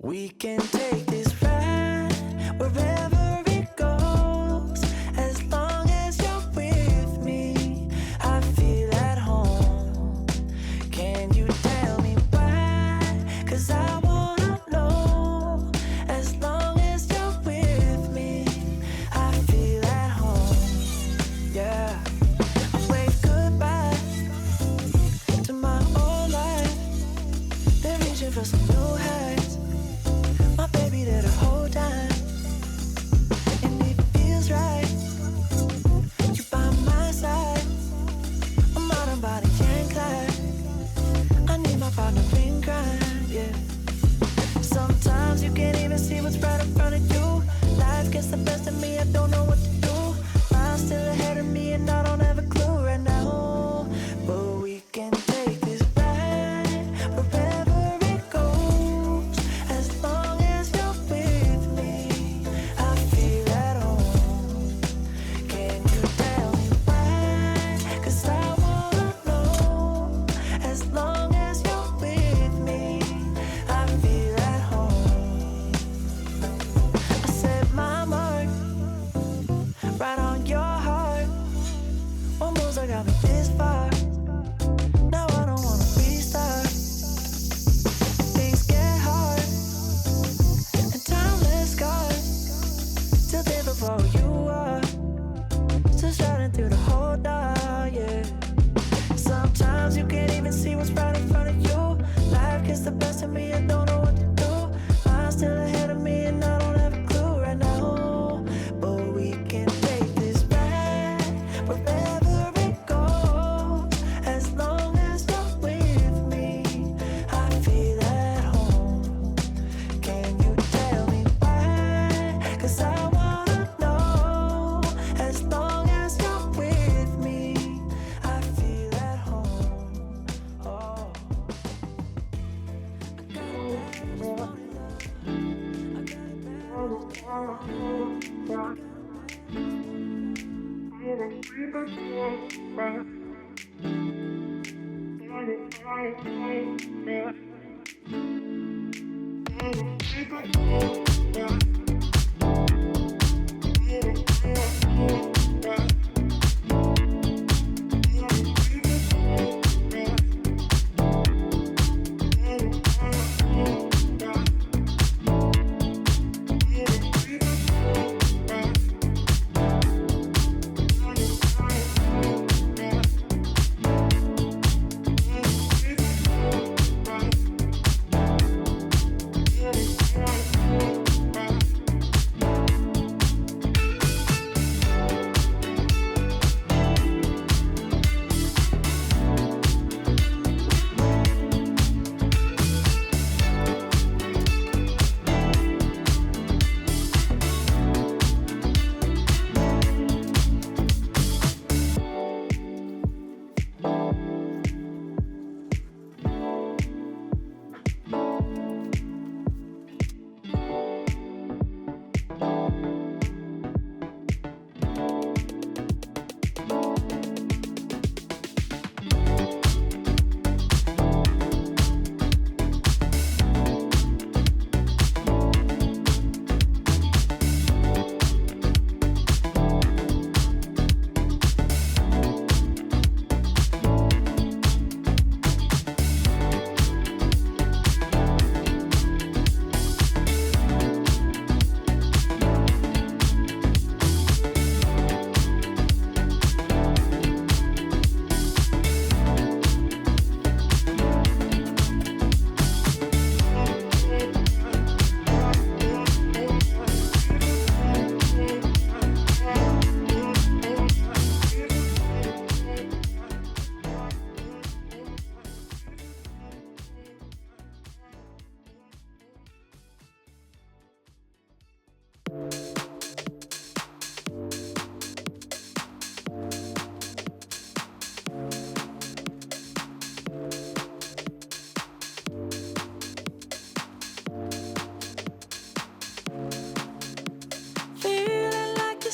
We can take this ride wherever it goes. As long as you're with me, I feel at home. Can you tell me why? 'Cause I wanna know. As long as you're with me, I feel at home. Yeah, I wave goodbye to my old life. Been reaching for some new heights. My baby there the whole time, and it feels right. You by my side, I'm out on body and Clyde. I need my partner in crime, yeah. Sometimes you can't even see what's right in front of you. Life gets the best of me, I don't know what to do. Miles still ahead of me and I don't have a clue right now. But we can take this ride wherever it goes. As long as you're with me, I feel at home. Can you tell me why? 'Cause I wanna know. As long as you're with me, I feel at home. I set my mark right on your heart. One moves I got me this far. Now I don't wanna restart. Things get hard and timeless scars. Still there before you are. Still shining through the whole dark, yeah. Sometimes you can't even see what's right in front of you. Life gets the best of me, I don't know what to do. I'm still ahead of me and I don't have a clue right now. But we can take this ride wherever it goes. As long as you're with me, I feel at home. Can you tell me why? 'Cause I wanna know. As long as you're with me, I feel at home. Oh, I got it bad, I got it bad.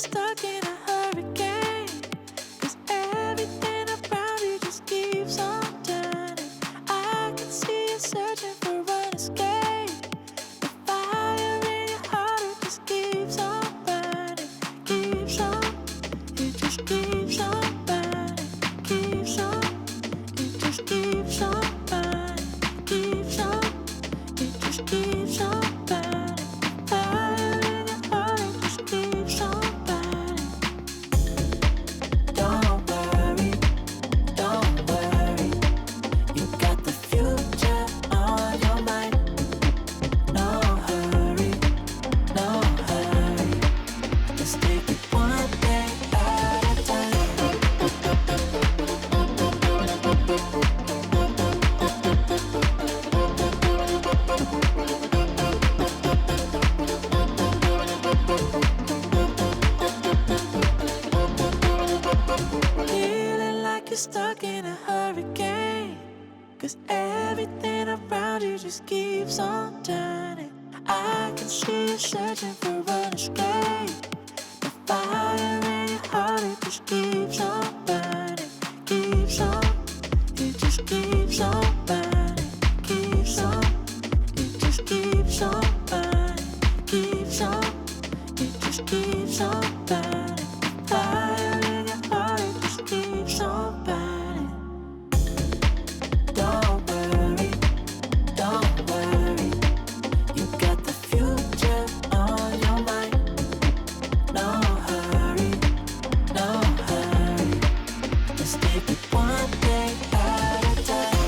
Stuck in a hurricane, 'cause everything around you just keeps on turning. I can see you searching for an escape. If just keeps on burning. Fire in your heart, it just keeps on burning. Don't worry, you got the future on your mind. No hurry, just take it one day at a time. Feeling like you're stuck in a hurricane, 'cause everything around you just keeps on turning. I can see you searching for an escape. The fire in your heart, it just keeps on burning. Keeps on, it just keeps on burning. Keeps on, it just keeps on burning. Keeps on, it just keeps on burning. Fire in your heart, it just keeps on burning. Don't worry, you got the future on your mind. No hurry, just take it one day at a time.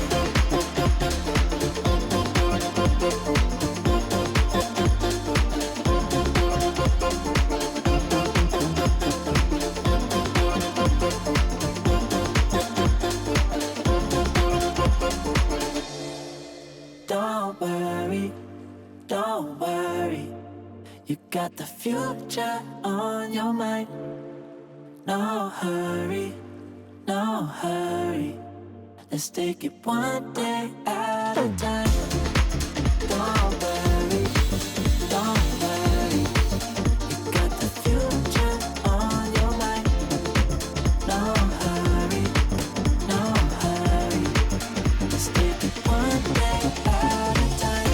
Don't worry, you got the future on your mind. No hurry, let's take it one day at a time. Don't worry, you got the future on your mind. No hurry, let's take it one day at a time.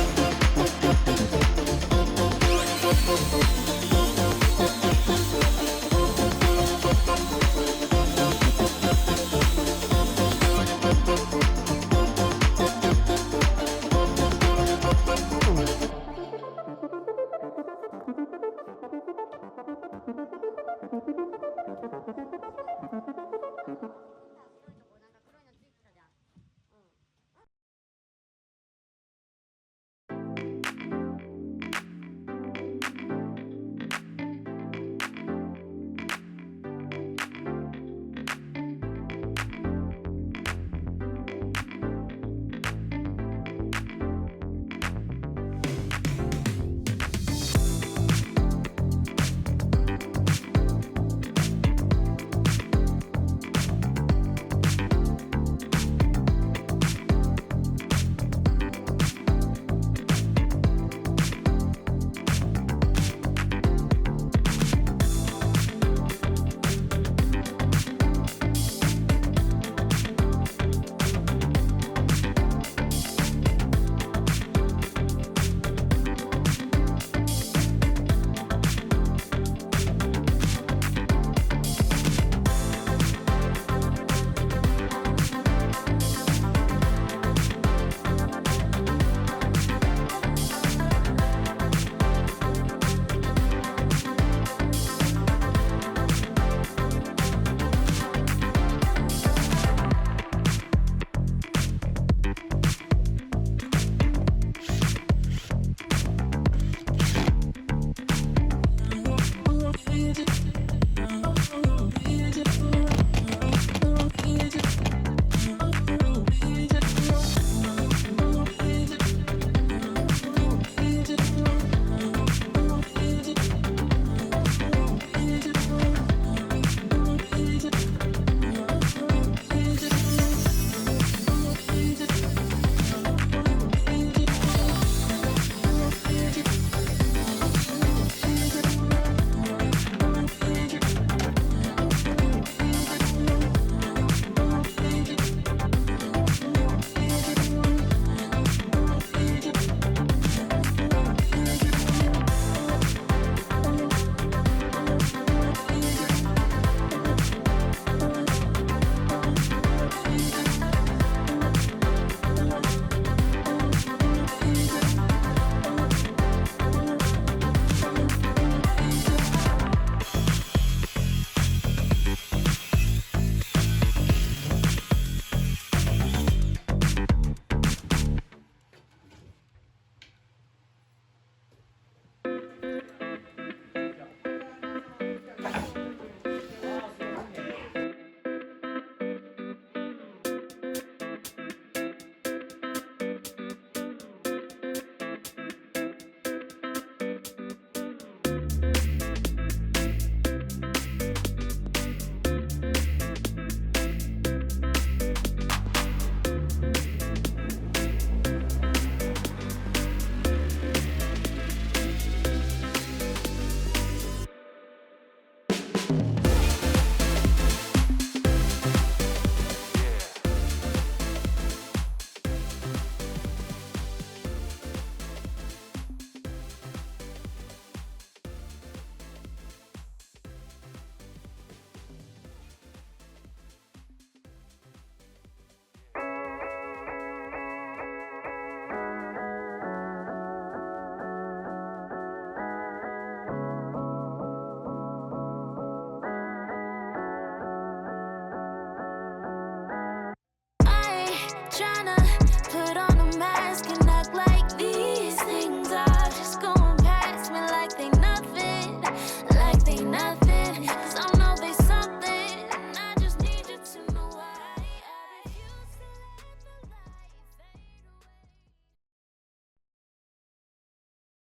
you.